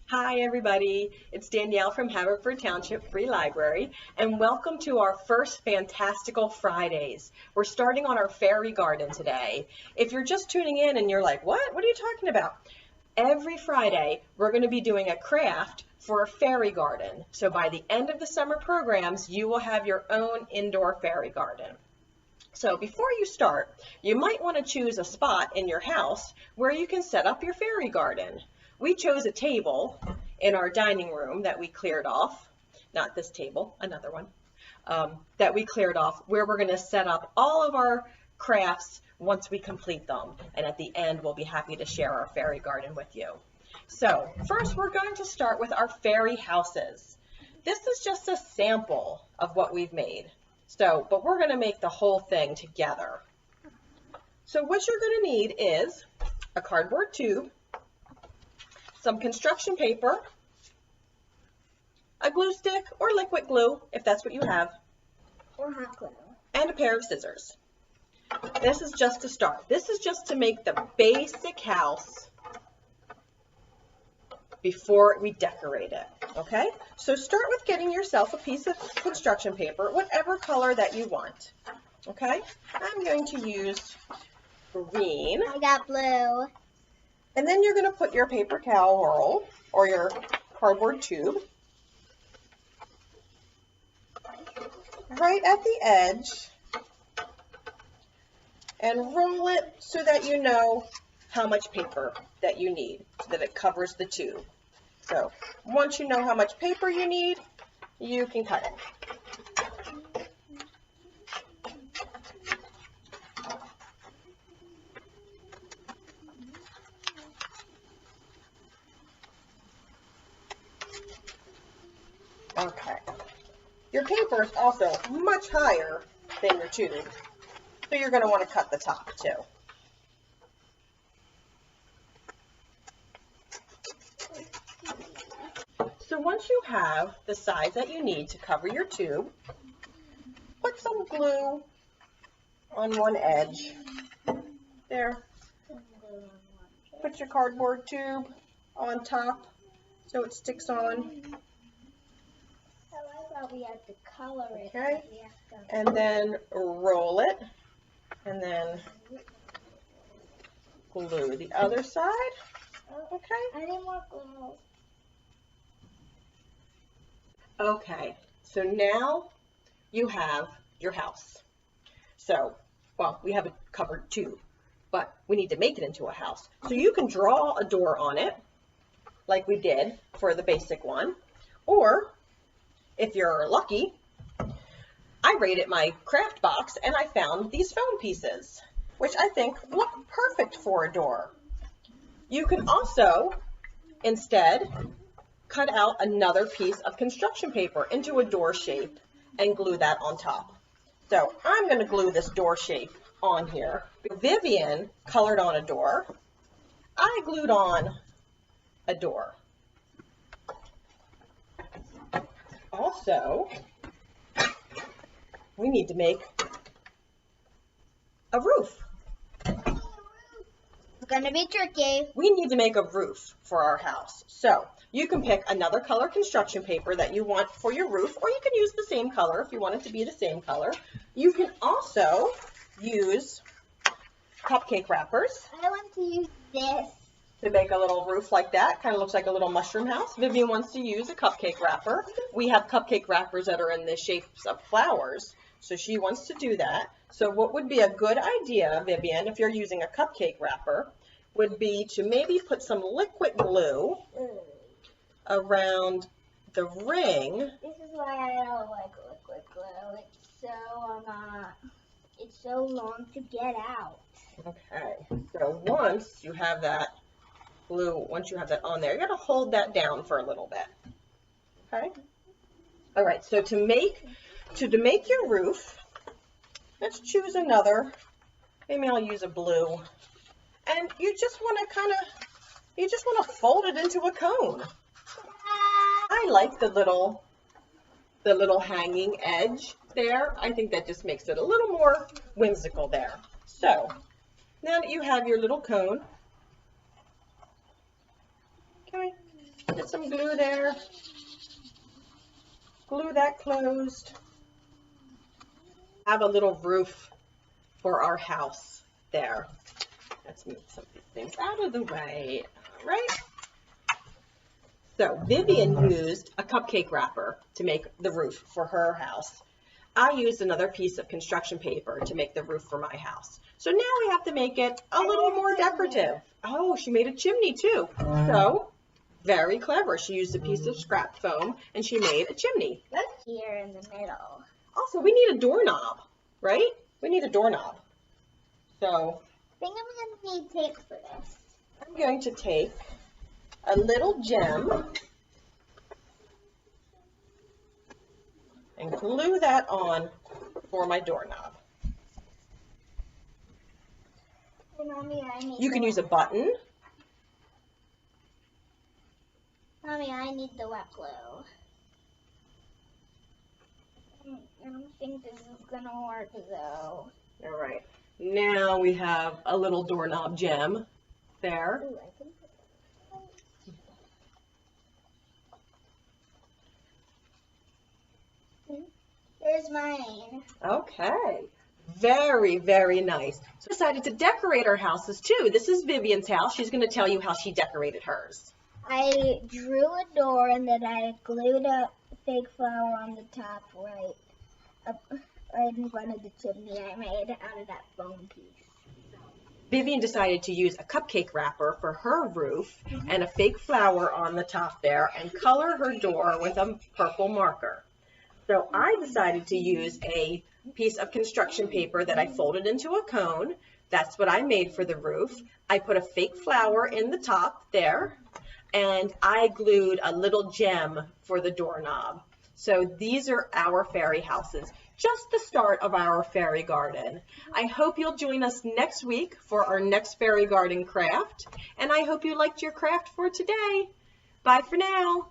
Hi everybody, it's Danielle from Haverford Township Free Library and welcome to our first Fantastical Fridays. We're starting on our fairy garden today. If you're just tuning in and you're like, what are you talking about? Every Friday we're going to be doing a craft for a fairy garden. So by the end of the summer programs you will have your own indoor fairy garden. So before you start, you might want to choose a spot in your house where you can set up your fairy garden. We chose a table in our dining room that we cleared off, not this table, another one, that we cleared off where we're going to set up all of our crafts once we complete them. And at the end, we'll be happy to share our fairy garden with you. So first, we're going to start with our fairy houses. This is just a sample of what we've made. But we're going to make the whole thing together. So what you're going to need is a cardboard tube, some construction paper, a glue stick or liquid glue, if that's what you have, or hot glue, and a pair of scissors. This is just to start. This is just to make the basic house before we decorate it, okay? So start with getting yourself a piece of construction paper, whatever color that you want, okay? I'm going to use green. I got blue. And then you're going to put your paper towel roll or your cardboard tube right at the edge and roll it so that you know how much paper that you need so that it covers the tube. So once you know how much paper you need, you can cut it. Okay. Your paper is also much higher than your tube, so you're going to want to cut the top too. So once you have the size that you need to cover your tube, put some glue on one edge. There. Put your cardboard tube on top so it sticks on. I thought we had to color it. Okay. And then roll it and then glue the other side. Okay. I need more glue. Okay, so now you have your house. So, well, we have a covered tube, but we need to make it into a house. So you can draw a door on it, like we did for the basic one, or if you're lucky, I raided my craft box and I found these foam pieces, which I think look perfect for a door. You can also, instead, cut out another piece of construction paper into a door shape and glue that on top. So I'm going to glue this door shape on here. Vivian colored on a door. I glued on a door. Also, we need to make a roof. It's gonna be tricky. We need to make a roof for our house. So you can pick another color construction paper that you want for your roof, or you can use the same color if you want it to be the same color. You can also use cupcake wrappers I want to use this. to make a little roof like that. Kind of looks like a little mushroom house. Vivian wants to use a cupcake wrapper. We have cupcake wrappers that are in the shapes of flowers, so she wants to do that. So what would be a good idea, Vivian, if you're using a cupcake wrapper, would be to maybe put some liquid glue around the ring. This is why I don't like liquid glue. It's so long to get out. Okay, so once you have that glue, once you have that on there, you're gonna hold that down for a little bit. Okay. All right. So to make your roof, let's choose another. Maybe I'll use a blue. And you just want to fold it into a cone. I like the little hanging edge there. I think that just makes it a little more whimsical there. So now that you have your little cone, okay, Get some glue there. Glue that closed. Have a little roof for our house there. Let's move some of these things out of the way. All right. So Vivian used a cupcake wrapper to make the roof for her house. I used another piece of construction paper to make the roof for my house. So now we have to make it a little more decorative. Oh, she made a chimney too. So very clever. She used a piece of scrap foam and she made a chimney. Look here in the middle. Also, we need a doorknob, right? We need a doorknob. So I think I'm going to need tape for this. I'm going to take a little gem and glue that on for my doorknob. Hey, Mommy, I need You can use a button. Mommy, I need the wet glue. I don't think this is going to work, though. All right. Now we have a little doorknob gem there. Ooh, I can put it. Here's mine. Okay. Very, very nice. So we decided to decorate our houses too. This is Vivian's house. She's going to tell you how she decorated hers. I drew a door and then I glued a fake flower on the top right in front of the chimney I made out of that foam piece. Vivian decided to use a cupcake wrapper for her roof and a fake flower on the top there and color her door with a purple marker. So I decided to use a piece of construction paper that I folded into a cone. That's what I made for the roof. I put a fake flower in the top there, and I glued a little gem for the doorknob. So these are our fairy houses, just the start of our fairy garden. I hope you'll join us next week for our next fairy garden craft, and I hope you liked your craft for today. Bye for now.